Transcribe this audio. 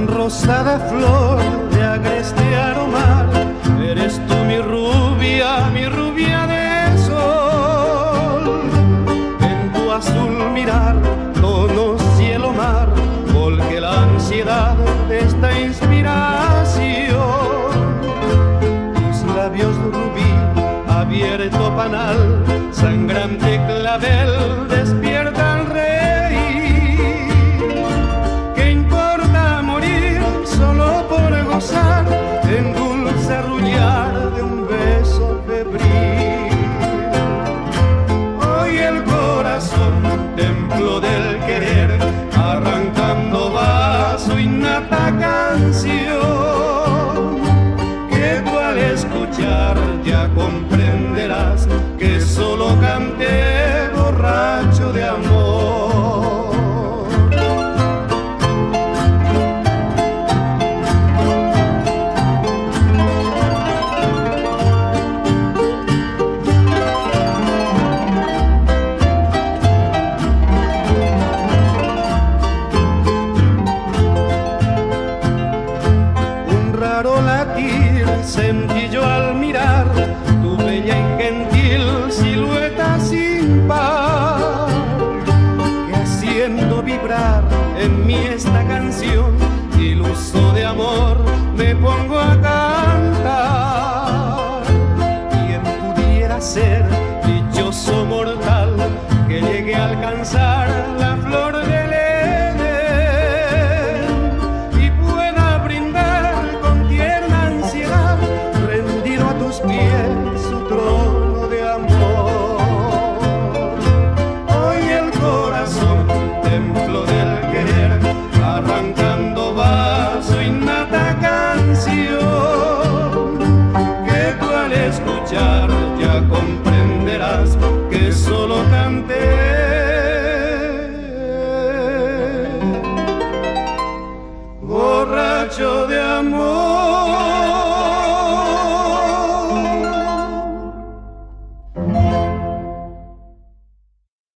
Rosada flor de agreste aromar, eres tú mi rubia de sol. En tu azul mirar, tono cielo mar, volque la ansiedad de esta inspiración. Tus labios rubí, abierto panal, sangrante clavel, despierta al rey. En dulce arrullar de un beso febril. Hoy el corazón, templo del querer, arrancando va su innata canción, que tú al escuchar ya comprenderás que solo canté borracho de amor. Latir sentí yo al mirar tu bella y gentil silueta sin par, que haciendo vibrar en mí esta canción, iluso de amor me pongo a cantar. Quien pudiera ser dichoso mortal que llegue a alcanzar la flor del pies su trono de amor. Hoy el corazón, templo del querer, arrancando va su innata canción, que tú al escuchar ya